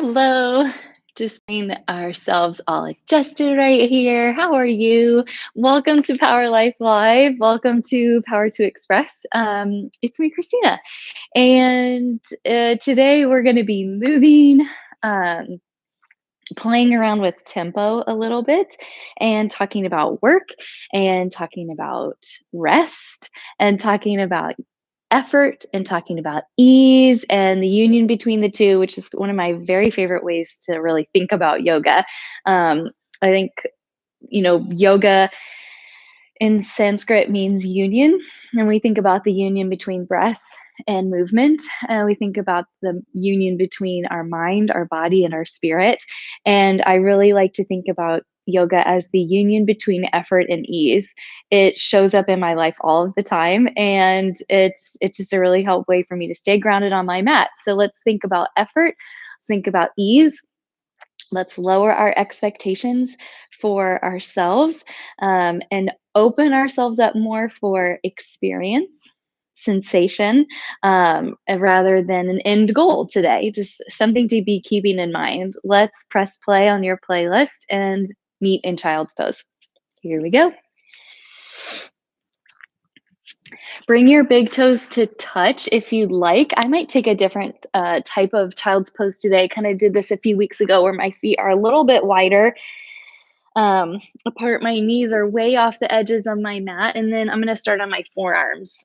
Hello. Just getting ourselves all adjusted right here. How are you? Welcome to Power Life Live. Welcome to Power to Express. It's me, Christina. And today we're going to be moving, um, playing around with tempo a little bit, and talking about work, and talking about rest, and talking about effort, and talking about ease and the union between the two, which is one of my very favorite ways to really think about yoga. I think, yoga in Sanskrit means union, and we think about the union between breath and movement. And we think about the union between our mind, our body, and our spirit. And I really like to think about yoga as the union between effort and ease. It shows up in my life all of the time, and it's just a really helpful way for me to stay grounded on my mat. So let's think about effort, think about ease. Let's lower our expectations for ourselves, and open ourselves up more for experience, sensation, rather than an end goal today. Just something to be keeping in mind. Let's press play on your playlist and meet in child's pose. Here we go. Bring your big toes to touch if you'd like. I might take a different type of child's pose today. Kind of did this a few weeks ago where my feet are a little bit wider apart. My knees are way off the edges of my mat. And then I'm going to start on my forearms.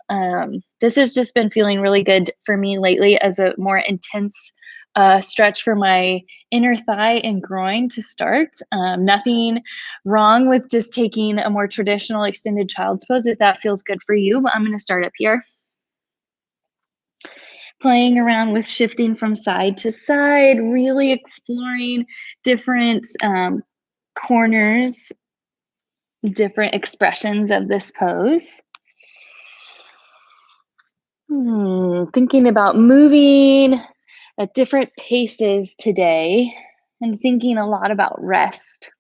This has just been feeling really good for me lately as a more intense stretch for my inner thigh and groin to start. Nothing wrong with just taking a more traditional extended child's pose if that feels good for you. But I'm going to start up here. Playing around with shifting from side to side, really exploring different corners, different expressions of this pose. Thinking about moving at different paces today and thinking a lot about rest.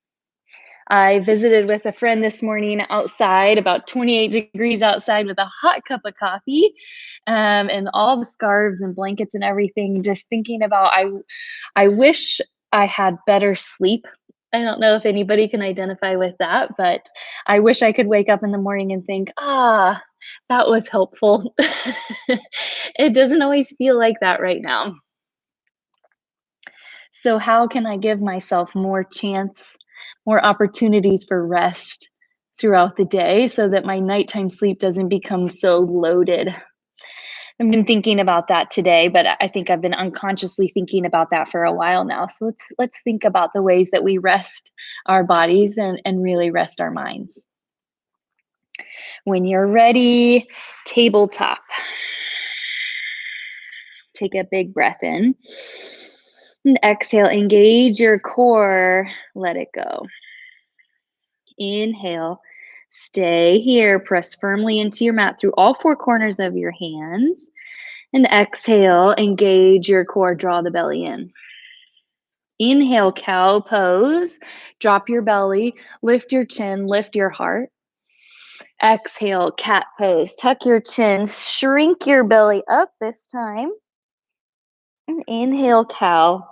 I visited with a friend this morning outside, about 28 degrees outside, with a hot cup of coffee, and all the scarves and blankets and everything, just thinking about I wish I had better sleep. I don't know if anybody can identify with that, but I wish I could wake up in the morning and think, that was helpful. It doesn't always feel like that right now. So how can I give myself more chance, more opportunities for rest throughout the day so that my nighttime sleep doesn't become so loaded? I've been thinking about that today, but I think I've been unconsciously thinking about that for a while now. So let's think about the ways that we rest our bodies and really rest our minds. When you're ready, tabletop. Take a big breath in. And exhale, engage your core, let it go. Inhale, stay here, press firmly into your mat through all four corners of your hands. And exhale, engage your core, draw the belly in. Inhale, cow pose, drop your belly, lift your chin, lift your heart. Exhale, cat pose, tuck your chin, shrink your belly up this time. And inhale, cow.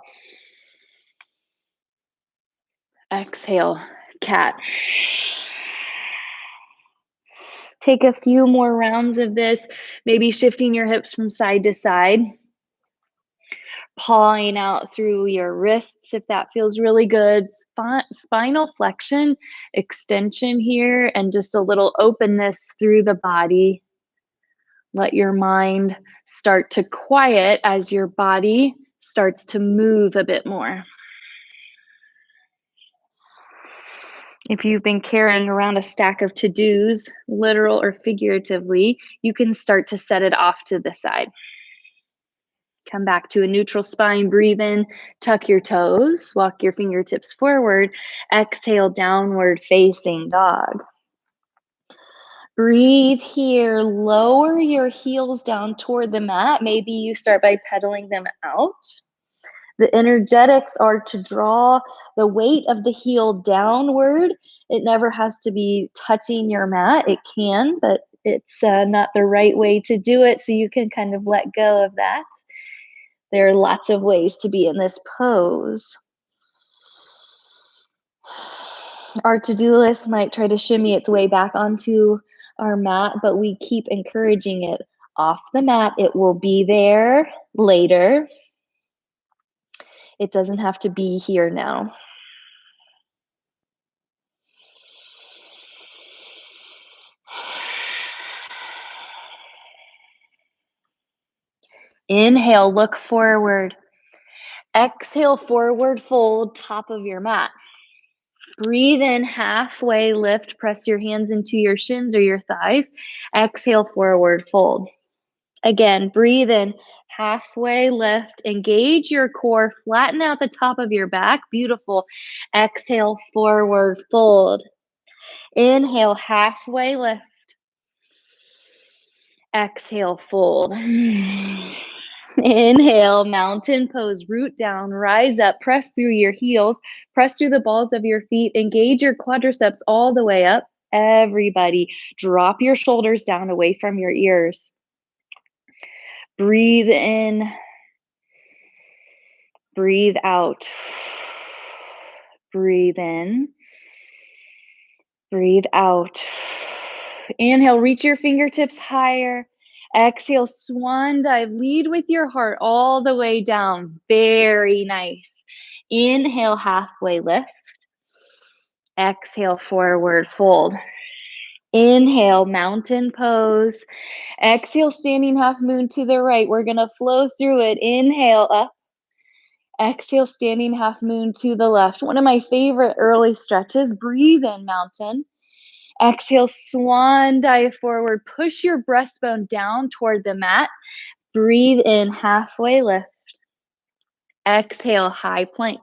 Exhale, cat. Take a few more rounds of this, maybe shifting your hips from side to side. Pawing out through your wrists if that feels really good. Spinal flexion, extension here, and just a little openness through the body. Let your mind start to quiet as your body starts to move a bit more. If you've been carrying around a stack of to-dos, literal or figuratively, you can start to set it off to the side. Come back to a neutral spine, breathe in, tuck your toes, walk your fingertips forward, exhale, downward facing dog. Breathe here, lower your heels down toward the mat. Maybe you start by pedaling them out. The energetics are to draw the weight of the heel downward. It never has to be touching your mat. It can, but it's not the right way to do it. So you can kind of let go of that. There are lots of ways to be in this pose. Our to-do list might try to shimmy its way back onto our mat, but we keep encouraging it off the mat. It will be there later. It doesn't have to be here now. Inhale, look forward. Exhale, forward fold, top of your mat. Breathe in, halfway lift, press your hands into your shins or your thighs. Exhale, forward fold. Again, breathe in, halfway lift, engage your core, flatten out the top of your back. Beautiful. Exhale, forward fold. Inhale, halfway lift. Exhale, fold. Inhale, mountain pose, root down, rise up, press through your heels, press through the balls of your feet, engage your quadriceps all the way up. Everybody, drop your shoulders down away from your ears. Breathe in, breathe out. Breathe in, breathe out. Inhale, reach your fingertips higher. Exhale, swan dive. Lead with your heart all the way down. Very nice. Inhale, halfway lift. Exhale, forward fold. Inhale, mountain pose. Exhale, standing half moon to the right. We're going to flow through it. Inhale, up. Exhale, standing half moon to the left. One of my favorite early stretches. Breathe in, mountain. Exhale, swan dive forward. Push your breastbone down toward the mat. Breathe in, halfway lift. Exhale, high plank.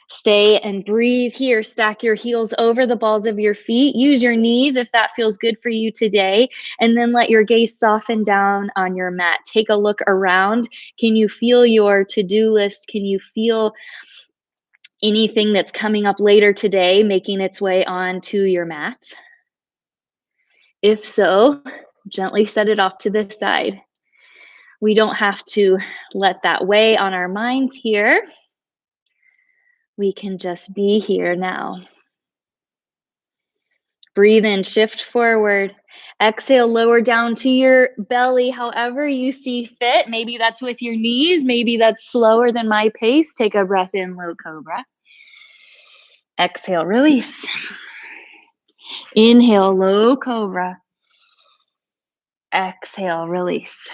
Stay and breathe here. Stack your heels over the balls of your feet. Use your knees if that feels good for you today. And then let your gaze soften down on your mat. Take a look around. Can you feel your to-do list? Can you feel anything that's coming up later today making its way onto your mat? If so, gently set it off to the side. We don't have to let that weigh on our minds here. We can just be here now. Breathe in, shift forward. Exhale, lower down to your belly, however you see fit. Maybe that's with your knees. Maybe that's slower than my pace. Take a breath in, low cobra. Exhale, release. Inhale, low cobra. Exhale, release.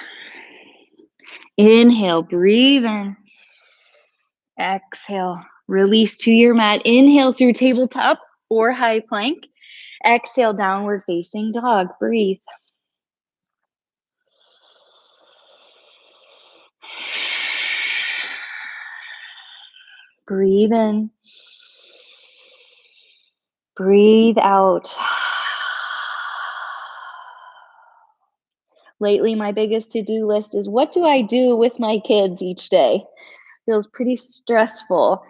Inhale, breathe in. Exhale, release to your mat. Inhale through tabletop or high plank. Exhale, downward facing dog. Breathe. Breathe in. Breathe out. Lately, my biggest to-do list is what do I do with my kids each day? Feels pretty stressful.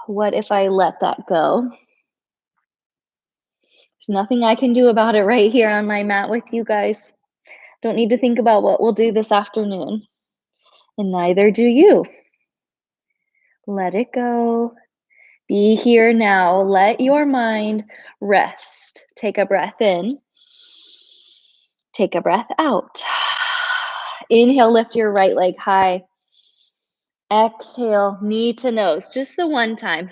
What if I let that go? There's nothing I can do about it right here on my mat with you guys. Don't need to think about what we'll do this afternoon. And neither do you. Let it go. Be here now. Let your mind rest. Take a breath in. Take a breath out. Inhale, lift your right leg high. Exhale, knee to nose. Just the one time.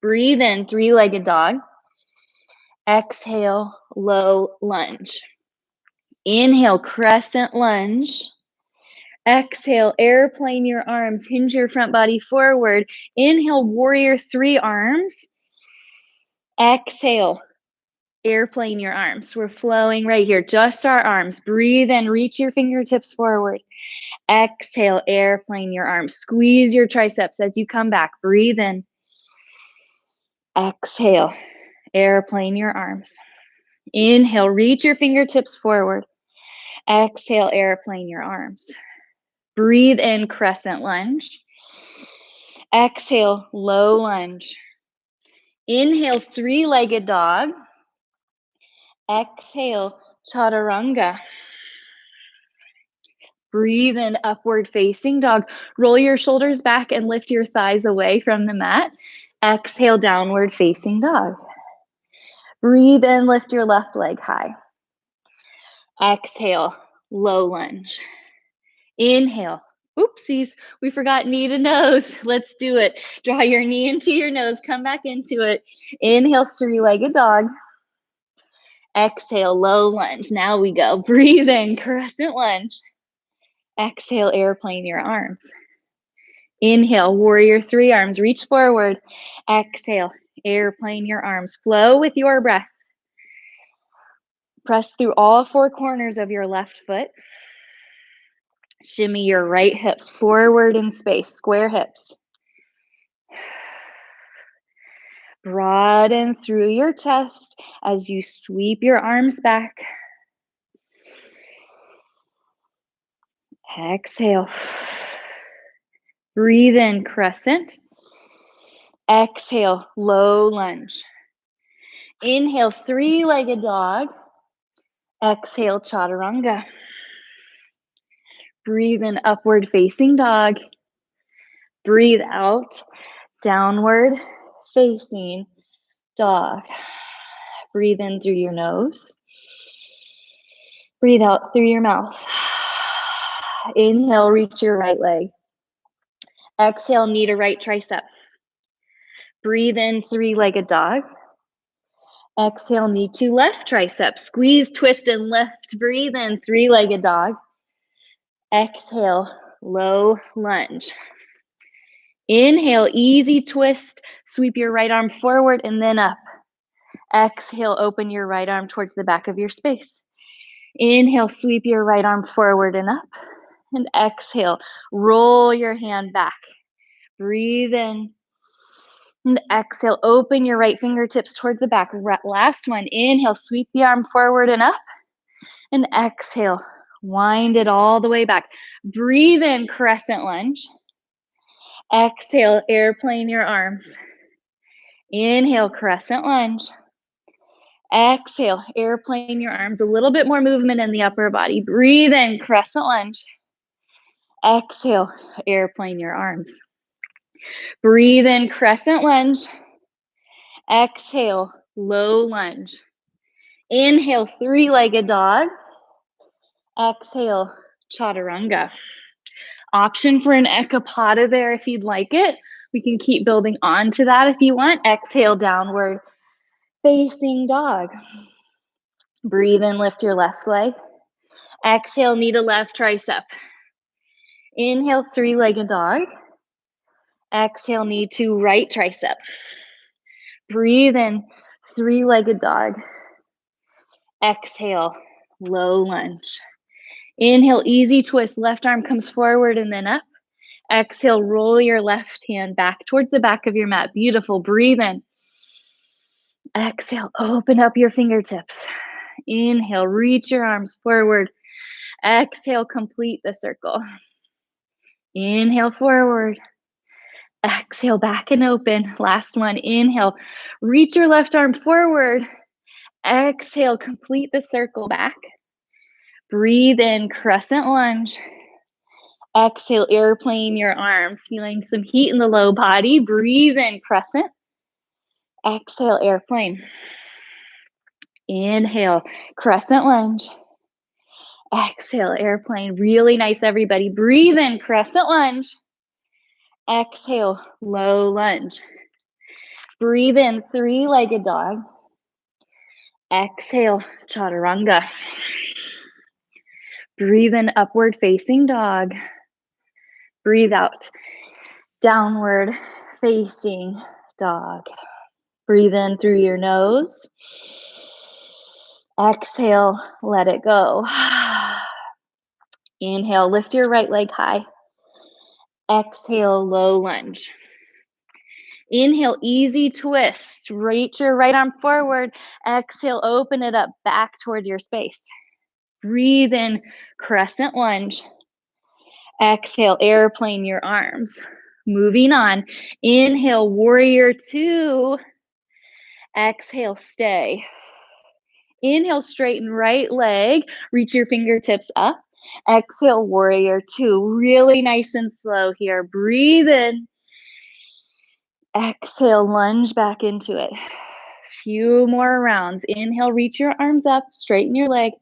Breathe in, three-legged dog. Exhale, low lunge. Inhale, crescent lunge. Exhale, airplane your arms. Hinge your front body forward. Inhale, warrior three arms. Exhale, airplane your arms. We're flowing right here. Just our arms. Breathe in, reach your fingertips forward. Exhale, airplane your arms. Squeeze your triceps as you come back. Breathe in. Exhale, airplane your arms. Inhale, reach your fingertips forward. Exhale, airplane your arms. Breathe in, crescent lunge. Exhale, low lunge. Inhale, three-legged dog. Exhale, chaturanga. Breathe in, upward facing dog. Roll your shoulders back and lift your thighs away from the mat. Exhale, downward facing dog. Breathe in, lift your left leg high. Exhale, low lunge. Inhale. Oopsies, we forgot knee to nose. Let's do it. Draw your knee into your nose, come back into it. Inhale, three-legged dog. Exhale, low lunge. Now we go. Breathe in, crescent lunge. Exhale, airplane your arms. Inhale, warrior three, arms reach forward. Exhale, airplane your arms. Flow with your breath. Press through all four corners of your left foot. Shimmy your right hip forward in space, square hips. Broaden through your chest as you sweep your arms back. Exhale. Breathe in, crescent. Exhale, low lunge. Inhale, three-legged dog. Exhale, chaturanga. Breathe in, upward facing dog. Breathe out, downward facing dog. Breathe in through your nose. Breathe out through your mouth. Inhale, reach your right leg. Exhale, knee to right tricep. Breathe in, three-legged dog. Exhale, knee to left tricep. Squeeze, twist, and lift. Breathe in, three-legged dog. Exhale, low lunge. Inhale, easy twist. Sweep your right arm forward and then up. Exhale, open your right arm towards the back of your space. Inhale, sweep your right arm forward and up. And exhale, roll your hand back. Breathe in. And exhale, open your right fingertips towards the back. Last one. Inhale, sweep the arm forward and up. And exhale, wind it all the way back. Breathe in, crescent lunge. Exhale, airplane your arms. Inhale, crescent lunge. Exhale, airplane your arms. A little bit more movement in the upper body. Breathe in, crescent lunge. Exhale, airplane your arms. Breathe in, crescent lunge. Exhale, low lunge. Inhale, three-legged dog. Exhale, chaturanga. Option for an ekapada there if you'd like it. We can keep building onto that if you want. Exhale, downward facing dog. Breathe in, lift your left leg. Exhale, knee to left tricep. Inhale, three-legged dog. Exhale, knee to right tricep. Breathe in, three-legged dog. Exhale, low lunge. Inhale, easy twist. Left arm comes forward and then up. Exhale, roll your left hand back towards the back of your mat. Beautiful. Breathe in. Exhale, open up your fingertips. Inhale, reach your arms forward. Exhale, complete the circle. Inhale, forward. Exhale, back and open. Last one. Inhale, reach your left arm forward. Exhale, complete the circle back. Breathe in, crescent lunge. Exhale, airplane your arms. Feeling some heat in the low body. Breathe in, crescent. Exhale, airplane. Inhale, crescent lunge. Exhale, airplane. Really nice, everybody. Breathe in, crescent lunge. Exhale, low lunge. Breathe in, three-legged dog. Exhale, chaturanga. Breathe in, upward facing dog. Breathe out, downward facing dog. Breathe in through your nose. Exhale, let it go. Inhale, lift your right leg high. Exhale, low lunge. Inhale, easy twist. Reach your right arm forward. Exhale, open it up back toward your space. Breathe in, crescent lunge. Exhale, airplane your arms. Moving on. Inhale, warrior two. Exhale, stay. Inhale, straighten right leg. Reach your fingertips up. Exhale, warrior two. Really nice and slow here. Breathe in. Exhale, lunge back into it. Few more rounds. Inhale, reach your arms up, straighten your leg.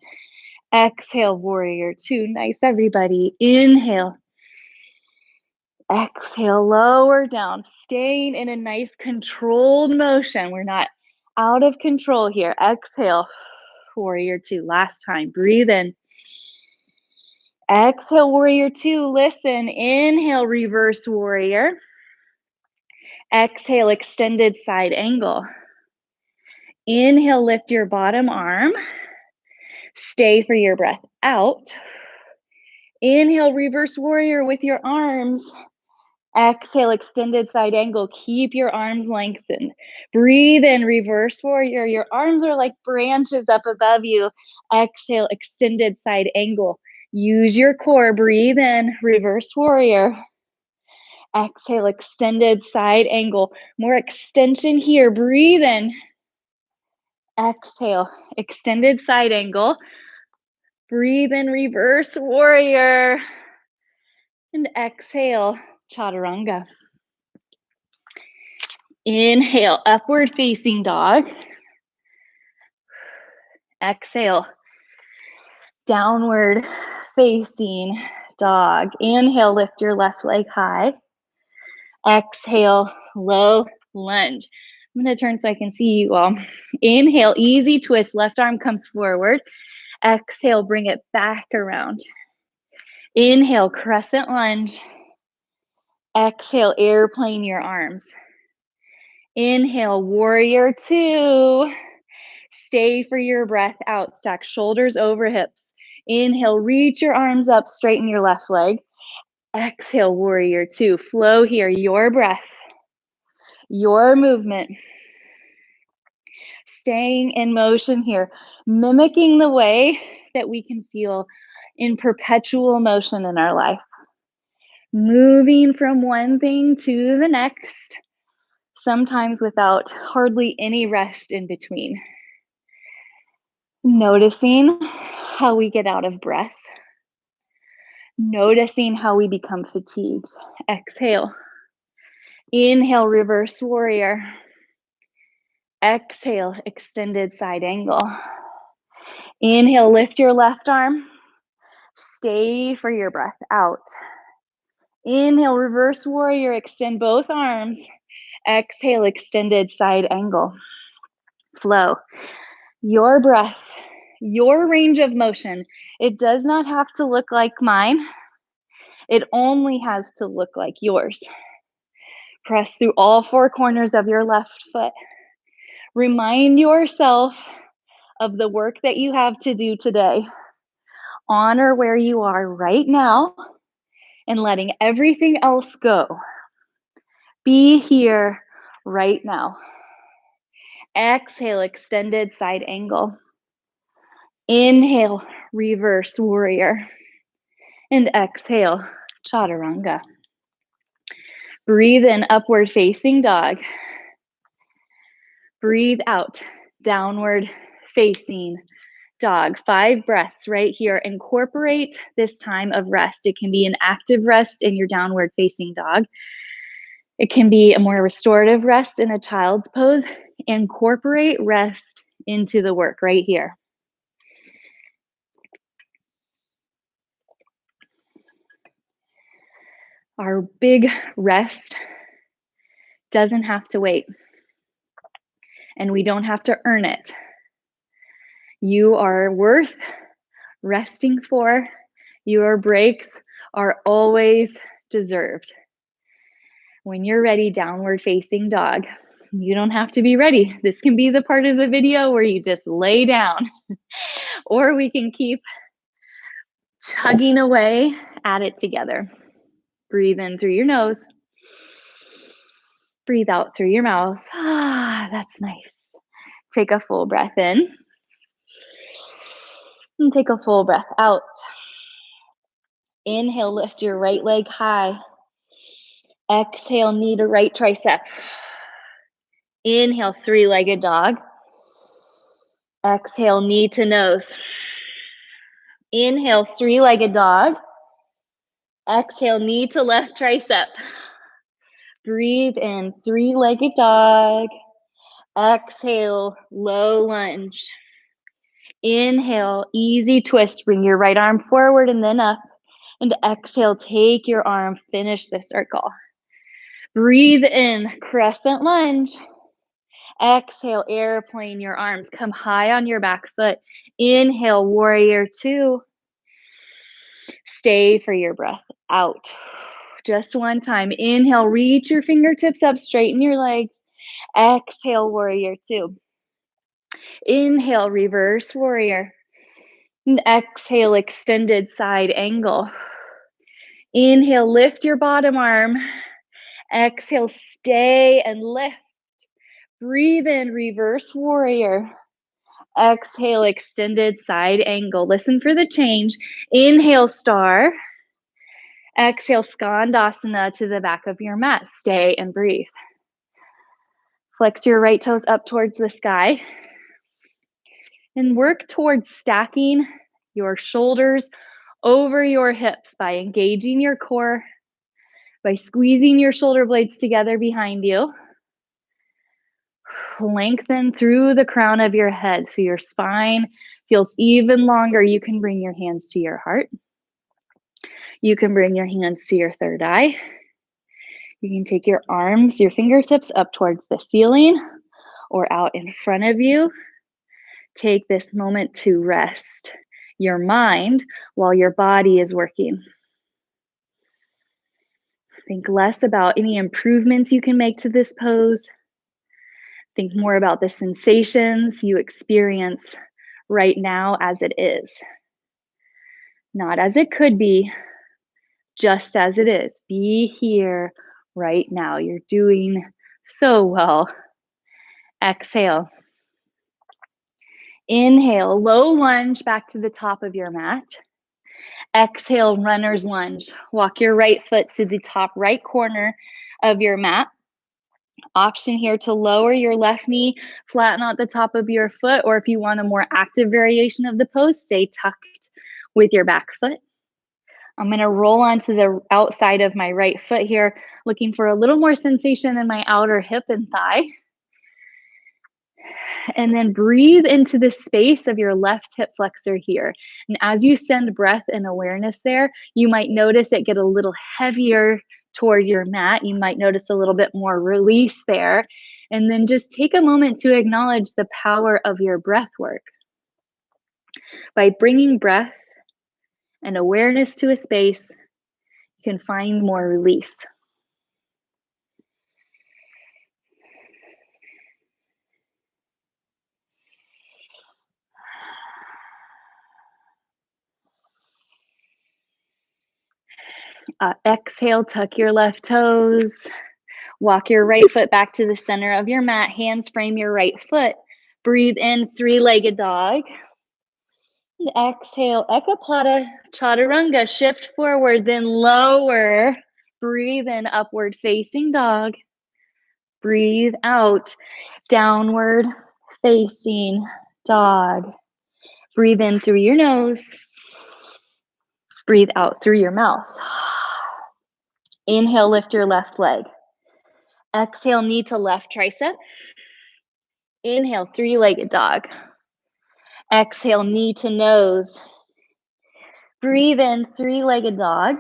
Exhale, warrior two. Nice, everybody. Inhale. Exhale, lower down, staying in a nice controlled motion. We're not out of control here. Exhale, warrior two. Last time, breathe in. Exhale, warrior two. Listen, inhale, reverse warrior. Exhale, extended side angle. Inhale, lift your bottom arm. Stay for your breath out. Inhale, reverse warrior with your arms. Exhale, extended side angle. Keep your arms lengthened. Breathe in, reverse warrior. Your arms are like branches up above you. Exhale, extended side angle. Use your core. Breathe in, reverse warrior. Exhale, extended side angle. More extension here. Breathe in. Exhale, extended side angle. Breathe in, reverse warrior. And exhale, chaturanga. Inhale, upward facing dog. Exhale, downward facing dog. Inhale, lift your left leg high. Exhale, low lunge. I'm going to turn so I can see you all. Inhale, easy twist. Left arm comes forward. Exhale, bring it back around. Inhale, crescent lunge. Exhale, airplane your arms. Inhale, warrior two. Stay for your breath out. Stack shoulders over hips. Inhale, reach your arms up, straighten your left leg. Exhale, warrior two. Flow here, your breath, your movement. Staying in motion here, mimicking the way that we can feel in perpetual motion in our life. Moving from one thing to the next, sometimes without hardly any rest in between. Noticing how we get out of breath. Noticing how we become fatigued. Exhale. Inhale, reverse warrior. Exhale, extended side angle. Inhale, lift your left arm. Stay for your breath out. Inhale, reverse warrior, extend both arms. Exhale, extended side angle. Flow. Your breath, your range of motion. It does not have to look like mine. It only has to look like yours. Press through all four corners of your left foot. Remind yourself of the work that you have to do today. Honor where you are right now and letting everything else go. Be here right now. Exhale, extended side angle. Inhale, reverse warrior. And exhale, chaturanga. Breathe in, upward facing dog. Breathe out, downward facing dog. 5 breaths right here. Incorporate this time of rest. It can be an active rest in your downward facing dog. It can be a more restorative rest in a child's pose. Incorporate rest into the work right here. Our big rest doesn't have to wait, and we don't have to earn it. You are worth resting for. Your breaks are always deserved. When you're ready, downward facing dog. You don't have to be ready. This can be the part of the video where you just lay down, or we can keep chugging away at it together. Breathe in through your nose. Breathe out through your mouth. Ah, that's nice. Take a full breath in. And take a full breath out. Inhale, lift your right leg high. Exhale, knee to right tricep. Inhale, three-legged dog. Exhale, knee to nose. Inhale, three-legged dog. Exhale, knee to left tricep. Breathe in, three-legged dog. Exhale, low lunge. Inhale, easy twist. Bring your right arm forward and then up. And exhale, take your arm, finish the circle. Breathe in, crescent lunge. Exhale, airplane your arms. Come high on your back foot. Inhale, warrior two. Stay for your breath out. Just one time. Inhale, reach your fingertips up, straighten your legs. Exhale, warrior two. Inhale, reverse warrior. And exhale, extended side angle. Inhale, lift your bottom arm. Exhale, stay and lift. Breathe in, reverse warrior. Exhale, extended side angle. Listen for the change. Inhale, star. Exhale, skandasana to the back of your mat. Stay and breathe. Flex your right toes up towards the sky. And work towards stacking your shoulders over your hips by engaging your core, by squeezing your shoulder blades together behind you. Lengthen through the crown of your head so your spine feels even longer. You can bring your hands to your heart. You can bring your hands to your third eye. You can take your arms, your fingertips up towards the ceiling or out in front of you. Take this moment to rest your mind while your body is working. Think less about any improvements you can make to this pose. Think more about the sensations you experience right now as it is. Not as it could be, just as it is. Be here right now. You're doing so well. Exhale. Inhale, low lunge back to the top of your mat. Exhale, runner's lunge. Walk your right foot to the top right corner of your mat. Option here to lower your left knee, flatten out the top of your foot, or if you want a more active variation of the pose, stay tucked with your back foot. I'm going to roll onto the outside of my right foot here, looking for a little more sensation in my outer hip and thigh. And then breathe into the space of your left hip flexor here. And as you send breath and awareness there, you might notice it get a little heavier toward your mat. You might notice a little bit more release there. And then just take a moment to acknowledge the power of your breath work. By bringing breath and awareness to a space, you can find more release. Exhale, tuck your left toes. Walk your right foot back to the center of your mat. Hands frame your right foot. Breathe in, three-legged dog. Exhale, Ekapada Chaturanga. Shift forward, then lower. Breathe in, upward facing dog. Breathe out, downward facing dog. Breathe in through your nose. Breathe out through your mouth. Inhale, lift your left leg. Exhale, knee to left tricep. Inhale, three-legged dog. Exhale, knee to nose. Breathe in, three-legged dog.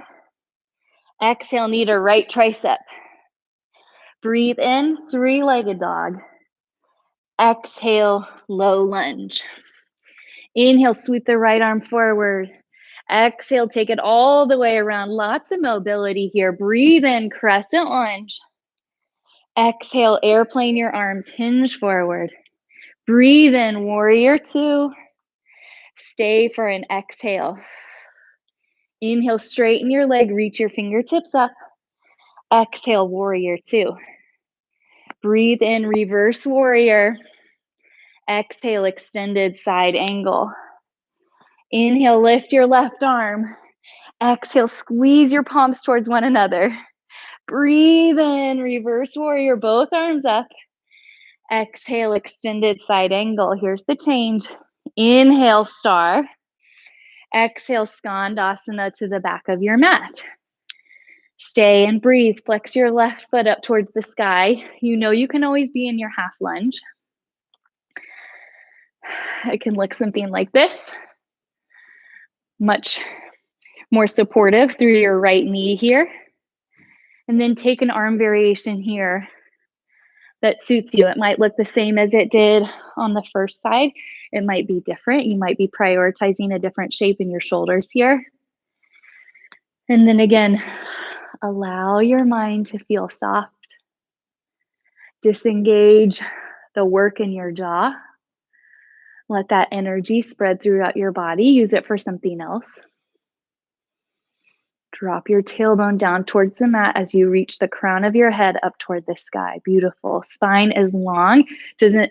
Exhale, knee to right tricep. Breathe in, three-legged dog. Exhale, low lunge. Inhale, sweep the right arm forward. Exhale, take it all the way around. Lots of mobility here. Breathe in, crescent lunge. Exhale, airplane your arms, hinge forward. Breathe in, warrior two. Stay for an exhale. Inhale, straighten your leg, reach your fingertips up. Exhale, warrior two. Breathe in, reverse warrior. Exhale, extended side angle. Inhale, lift your left arm. Exhale, squeeze your palms towards one another. Breathe in, reverse warrior, both arms up. Exhale, extended side angle. Here's the change. Inhale, star. Exhale, Skandasana to the back of your mat. Stay and breathe. Flex your left foot up towards the sky. You know you can always be in your half lunge. It can look something like this. Much more supportive through your right knee here. And then take an arm variation here that suits you. It might look the same as it did on the first side. It might be different. You might be prioritizing a different shape in your shoulders here. And then again, allow your mind to feel soft. Disengage the work in your jaw. Let that energy spread throughout your body. Use it for something else. Drop your tailbone down towards the mat as you reach the crown of your head up toward the sky. Beautiful. Spine is long. Doesn't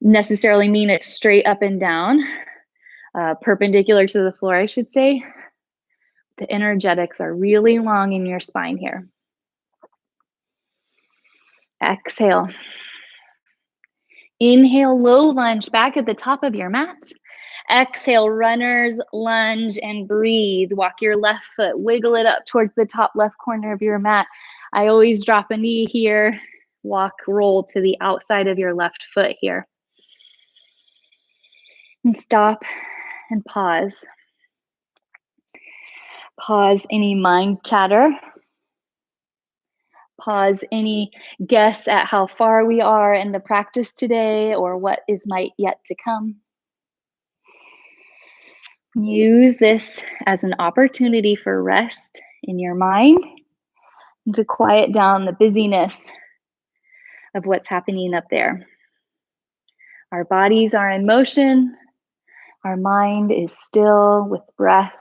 necessarily mean it's straight up and down, perpendicular to the floor, I should say. The energetics are really long in your spine here. Exhale. Inhale, low lunge back at the top of your mat. Exhale, runner's lunge and breathe. Walk your left foot, wiggle it up towards the top left corner of your mat. I always drop a knee here. Walk, roll to the outside of your left foot here. And stop and pause. Pause any mind chatter. Pause any guess at how far we are in the practice today or what might yet to come. Use this as an opportunity for rest in your mind and to quiet down the busyness of what's happening up there. Our bodies are in motion. Our mind is still with breath.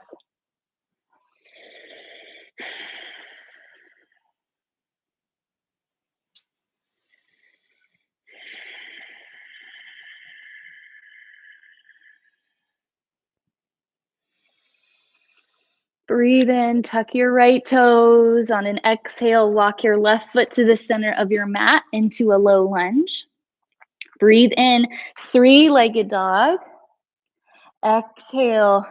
Breathe in, tuck your right toes. On an exhale, walk your left foot to the center of your mat into a low lunge. Breathe in, three-legged dog. Exhale,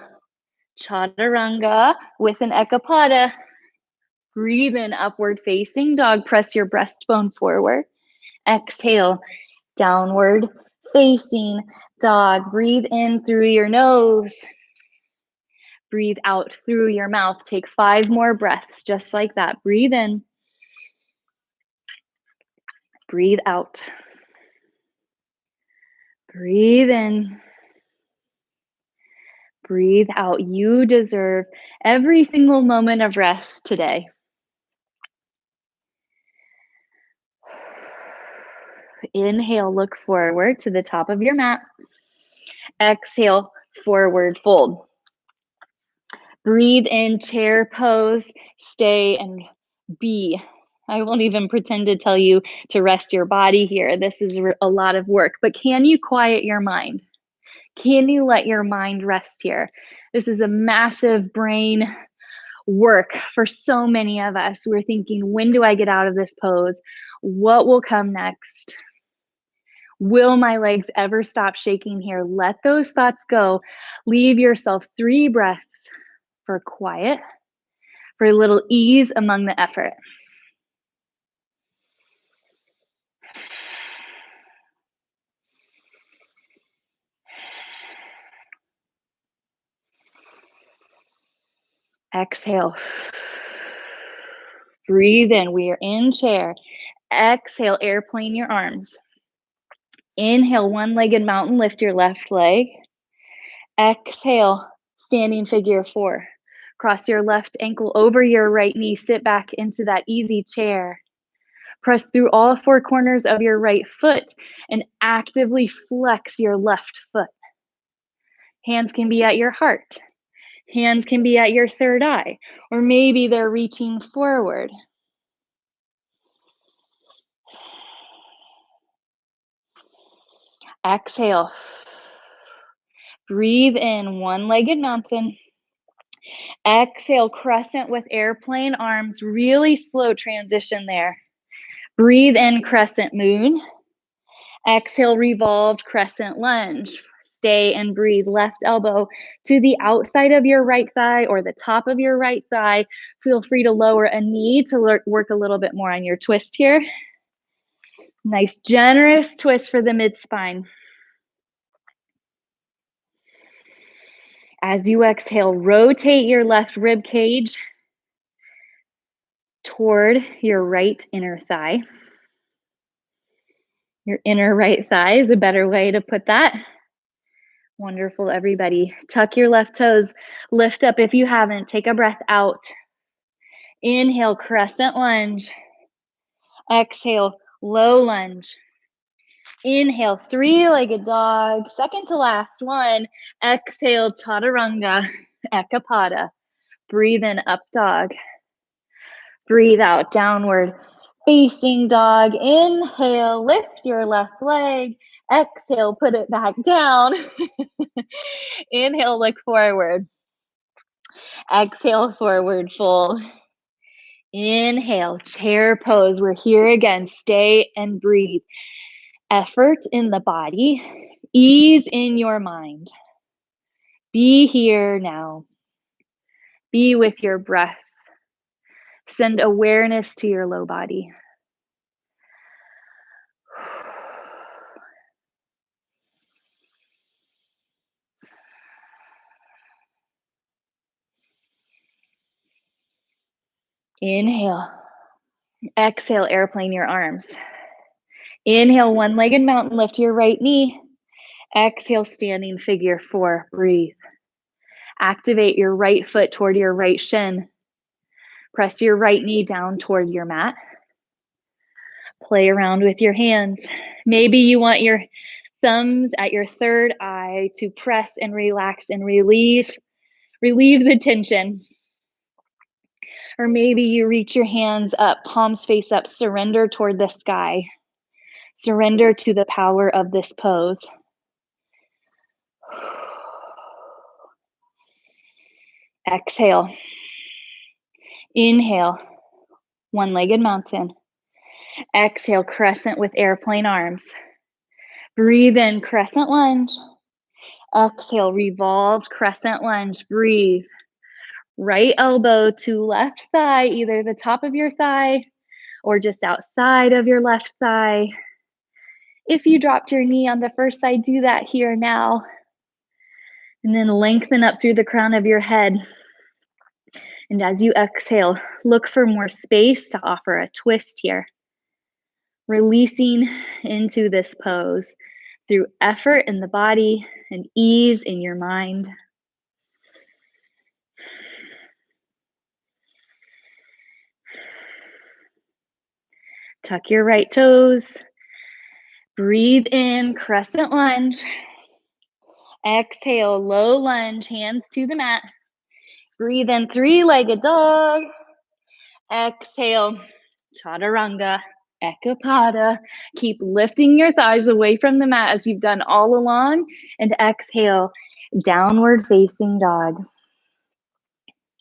chaturanga with an ekapada. Breathe in, upward facing dog. Press your breastbone forward. Exhale, downward facing dog. Breathe in through your nose. Breathe out through your mouth. Take 5 more breaths, just like that. Breathe in. Breathe out. Breathe in. Breathe out. You deserve every single moment of rest today. Inhale, look forward to the top of your mat. Exhale, forward fold. Breathe in, chair pose, stay and be. I won't even pretend to tell you to rest your body here. This is a lot of work, but can you quiet your mind? Can you let your mind rest here? This is a massive brain work for so many of us. We're thinking, when do I get out of this pose? What will come next? Will my legs ever stop shaking here? Let those thoughts go. Leave yourself 3 breaths for quiet, for a little ease among the effort. Exhale. Breathe in. We are in chair. Exhale, airplane your arms. Inhale, one-legged mountain, lift your left leg. Exhale, standing figure 4. Cross your left ankle over your right knee. Sit back into that easy chair. Press through all 4 corners of your right foot and actively flex your left foot. Hands can be at your heart. Hands can be at your third eye, or maybe they're reaching forward. Exhale. Breathe in, one-legged mountain. Exhale, crescent with airplane arms. Really slow transition there. Breathe in, crescent moon. Exhale, revolved crescent lunge. stay and breathe. Left elbow to the outside of your right thigh or the top of your right thigh. Feel free to lower a knee to work a little bit more on your twist here. Nice generous twist for the mid-spine. As you exhale, rotate your left rib cage toward your right inner thigh. Your inner right thigh is a better way to put that. Wonderful, everybody. Tuck your left toes. Lift up if you haven't. Take a breath out. Inhale, crescent lunge. Exhale, low lunge. Inhale, three-legged dog. Second to last one. Exhale, chaturanga, ekapada. Breathe in, up dog. Breathe out, downward facing dog. Inhale, lift your left leg. Exhale, put it back down. Inhale, look forward. Exhale, forward fold. Inhale, chair pose. We're here again. Stay and breathe. Effort in the body, ease in your mind. Be here now. Be with your breath. Send awareness to your low body. Inhale. Exhale, airplane your arms. Inhale, one-legged mountain, lift your right knee. Exhale, standing figure four, breathe. Activate your right foot toward your right shin. Press your right knee down toward your mat. Play around with your hands. Maybe you want your thumbs at your third eye to press and relax and relieve the tension. Or maybe you reach your hands up, palms face up, surrender toward the sky. Surrender to the power of this pose. Exhale. Inhale, one-legged mountain. Exhale, crescent with airplane arms. Breathe in, crescent lunge. Exhale, revolved crescent lunge. Breathe. Right elbow to left thigh, either the top of your thigh or just outside of your left thigh. If you dropped your knee on the first side, do that here now. And then lengthen up through the crown of your head. And as you exhale, look for more space to offer a twist here. Releasing into this pose through effort in the body and ease in your mind. Tuck your right toes. Breathe in, crescent lunge. Exhale, low lunge, hands to the mat. Breathe in, three-legged dog. Exhale, chaturanga, ekapada. Keep lifting your thighs away from the mat as you've done all along. And exhale, downward facing dog.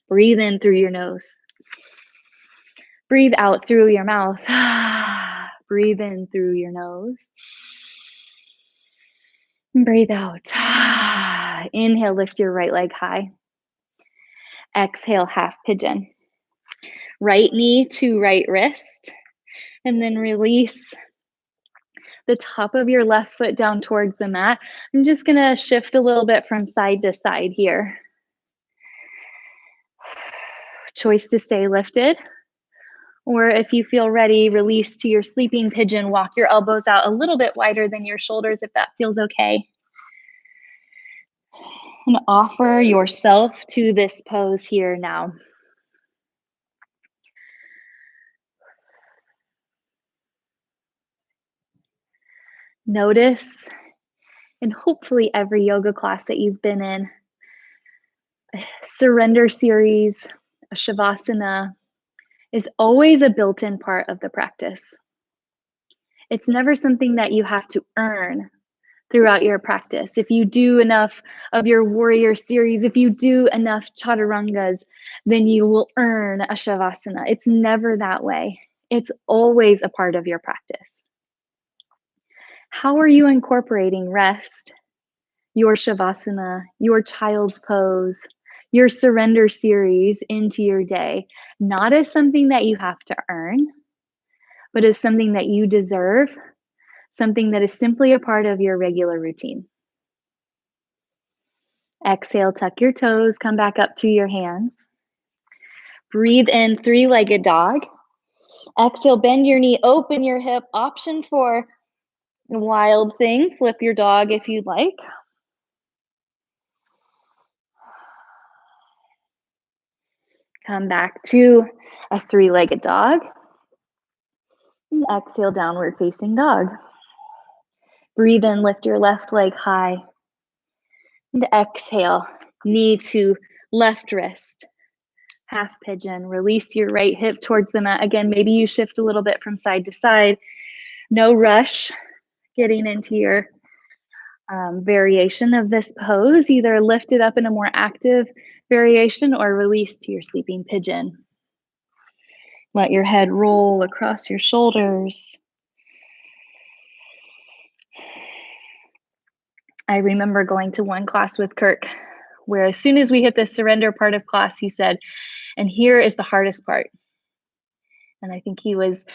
Breathe in through your nose. Breathe out through your mouth. Breathe in through your nose. Breathe out. Inhale, lift your right leg high. Exhale, half pigeon. Right knee to right wrist. And then release the top of your left foot down towards the mat. I'm just going to shift a little bit from side to side here. Choice to stay lifted. Or if you feel ready, release to your sleeping pigeon. Walk your elbows out a little bit wider than your shoulders if that feels okay. And offer yourself to this pose here now. Notice, and hopefully every yoga class that you've been in, a surrender series, a shavasana, is always a built-in part of the practice. It's never something that you have to earn throughout your practice. If you do enough of your warrior series, if you do enough chaturangas, then you will earn a shavasana. It's never that way. It's always a part of your practice. How are you incorporating rest your Shavasana, your child's pose, your surrender series into your day, not as something that you have to earn, but as something that you deserve, something that is simply a part of your regular routine. Exhale, tuck your toes, come back up to your hands. Breathe in, three-legged dog. Exhale, bend your knee, open your hip. Option for wild thing, flip your dog if you'd like. Come back to a three-legged dog. And exhale, downward facing dog. Breathe in, lift your left leg high. And exhale, knee to left wrist. Half pigeon. Release your right hip towards the mat. Again, maybe you shift a little bit from side to side. No rush getting into your variation of this pose. Either lift it up in a more active variation or release to your sleeping pigeon. Let your head roll across your shoulders. I remember going to one class with Kirk where as soon as we hit the surrender part of class, he said, and here is the hardest part. And I think he was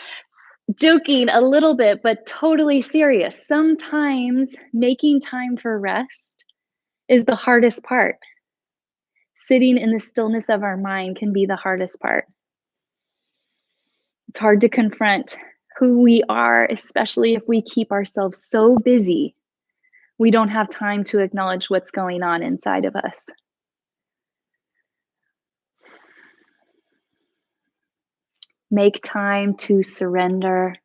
joking a little bit, but totally serious. Sometimes making time for rest is the hardest part. Sitting in the stillness of our mind can be the hardest part. It's hard to confront who we are, especially if we keep ourselves so busy, we don't have time to acknowledge what's going on inside of us. Make time to surrender.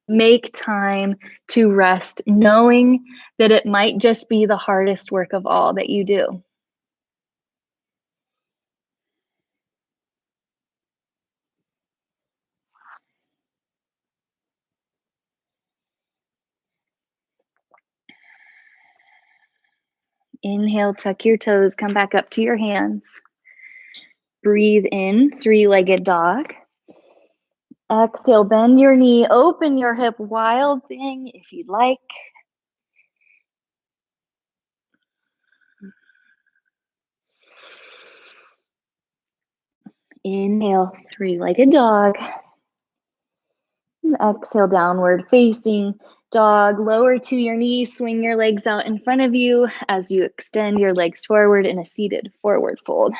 Make time to rest, knowing that it might just be the hardest work of all that you do. Inhale, tuck your toes, come back up to your hands. Breathe in, three-legged dog. Exhale, bend your knee, open your hip, wild thing if you'd like. Inhale, three-legged dog. And exhale, downward facing dog. Lower to your knees, swing your legs out in front of you as you extend your legs forward in a seated forward fold.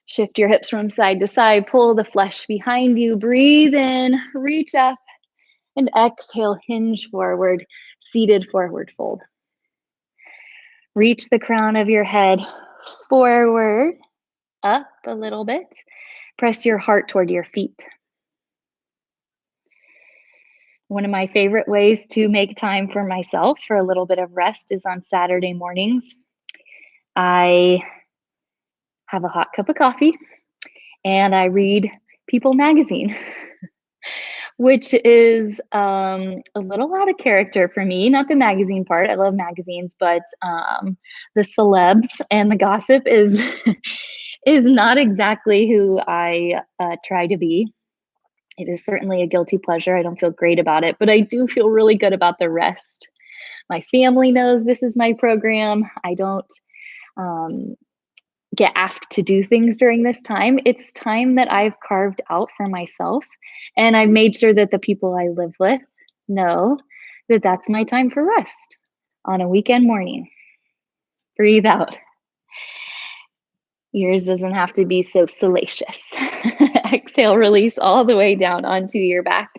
Shift your hips from side to side, pull the flesh behind you, breathe in, reach up, and exhale, hinge forward, seated forward fold. Reach the crown of your head forward, up a little bit. Press your heart toward your feet. One of my favorite ways to make time for myself for a little bit of rest is on Saturday mornings. I have a hot cup of coffee and I read People magazine, which is a little out of character for me. Not the magazine part, I love magazines, but the celebs and the gossip is is not exactly who I try to be. It is certainly a guilty pleasure. I don't feel great about it, but I do feel really good about the rest. My family knows this is my program. I don't get asked to do things during this time. It's time that I've carved out for myself. And I've made sure that the people I live with know that that's my time for rest on a weekend morning. Breathe out. Yours doesn't have to be so salacious. Exhale, release all the way down onto your back.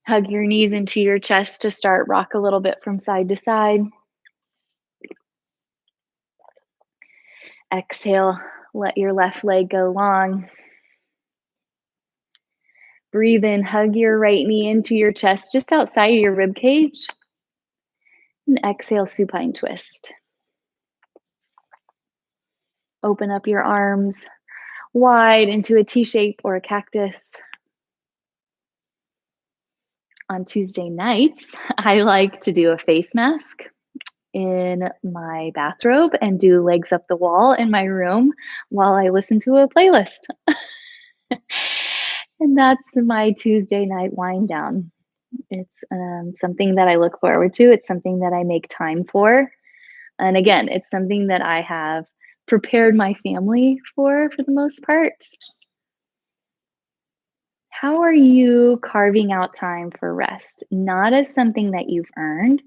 Hug your knees into your chest to start. Rock a little bit from side to side. Exhale, let your left leg go long. Breathe in, hug your right knee into your chest, just outside of your rib cage. And exhale, supine twist. Open up your arms wide into a T shape or a cactus. On Tuesday nights, I like to do a face mask in my bathrobe and do legs up the wall in my room while I listen to a playlist. And that's my Tuesday night wind down. It's something that I look forward to. It's something that I make time for. And again, it's something that I have prepared my family for the most part. How are you carving out time for rest? Not as something that you've earned,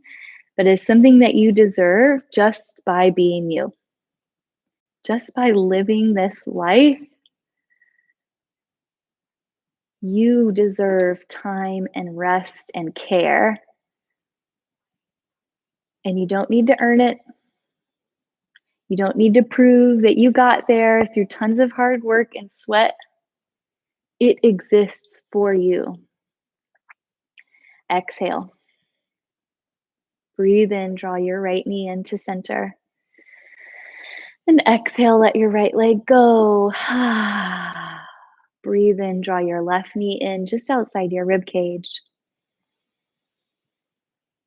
but as something that you deserve just by being you, just by living this life. You deserve time and rest and care, and you don't need to earn it. You don't need to prove that you got there through tons of hard work and sweat. It exists for you. Exhale. Breathe in, draw your right knee into center. And exhale, let your right leg go. Breathe in, draw your left knee in just outside your rib cage.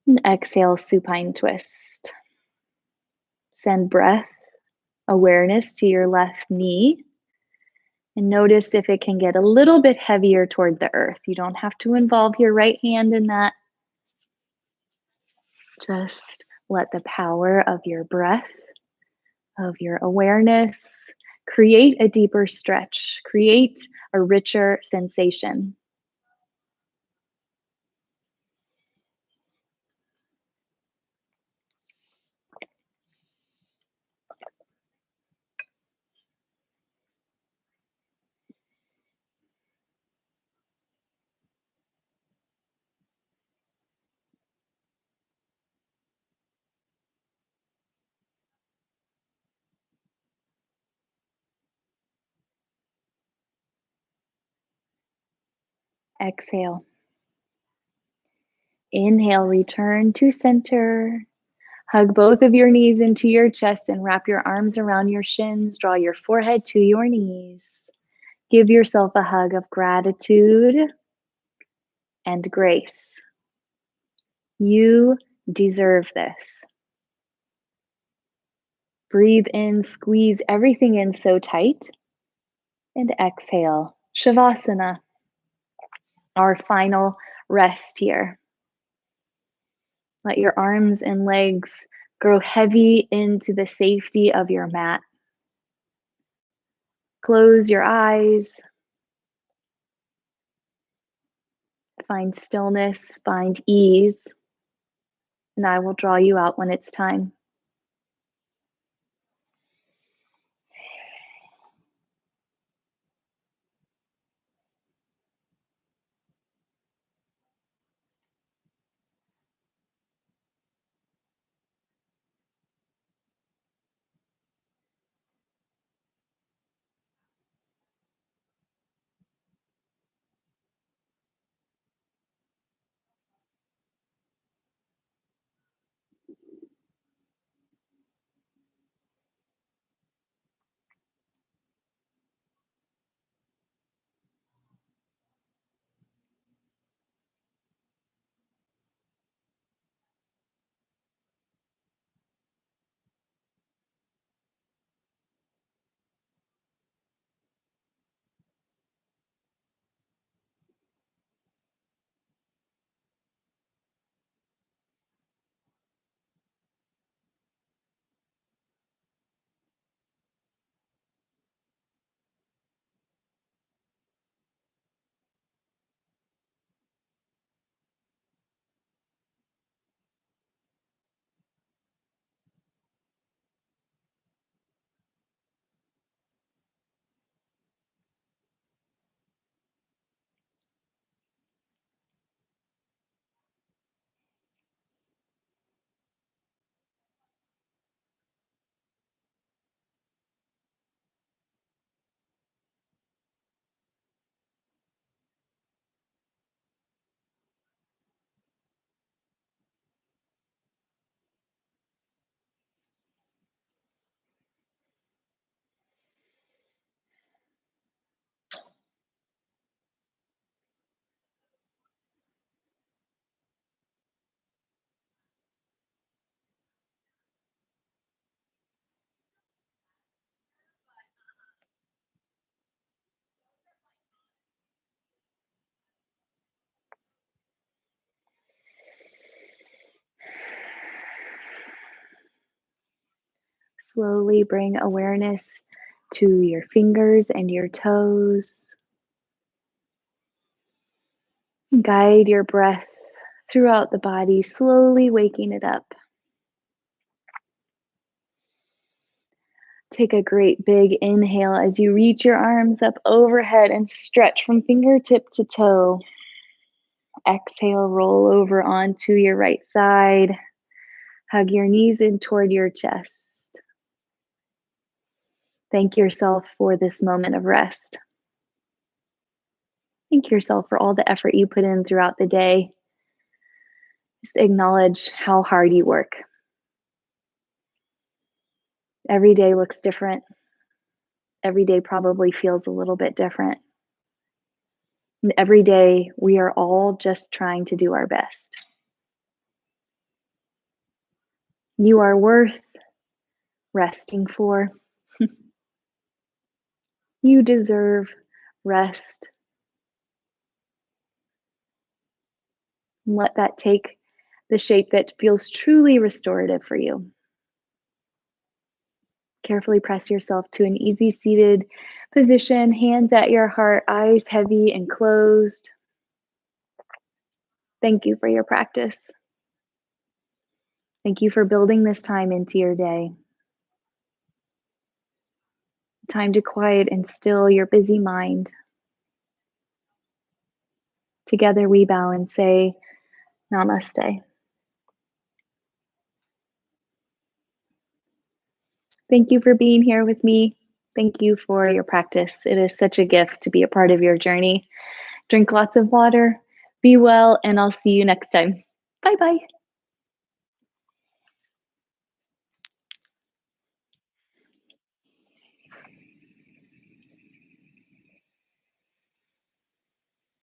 And exhale, supine twist. Send breath, awareness to your left knee. And notice if it can get a little bit heavier toward the earth. You don't have to involve your right hand in that. Just let the power of your breath, of your awareness, create a deeper stretch, create a richer sensation. Exhale. Inhale, return to center. Hug both of your knees into your chest and wrap your arms around your shins. Draw your forehead to your knees. Give yourself a hug of gratitude and grace. You deserve this. Breathe in, squeeze everything in so tight, and exhale. Shavasana, our final rest here. Let your arms and legs grow heavy into the safety of your mat. Close your eyes. Find stillness, find ease, and I will draw you out when it's time. Slowly bring awareness to your fingers and your toes. Guide your breath throughout the body, slowly waking it up. Take a great big inhale as you reach your arms up overhead and stretch from fingertip to toe. Exhale, roll over onto your right side. Hug your knees in toward your chest. Thank yourself for this moment of rest. Thank yourself for all the effort you put in throughout the day. Just acknowledge how hard you work. Every day looks different. Every day probably feels a little bit different. And every day we are all just trying to do our best. You are worth resting for. You deserve rest. Let that take the shape that feels truly restorative for you. Carefully press yourself to an easy seated position, hands at your heart, eyes heavy and closed. Thank you for your practice. Thank you for building this time into your day. Time to quiet and still your busy mind. Together we bow and say, Namaste. Thank you for being here with me. Thank you for your practice. It is such a gift to be a part of your journey. Drink lots of water, be well, and I'll see you next time. Bye bye.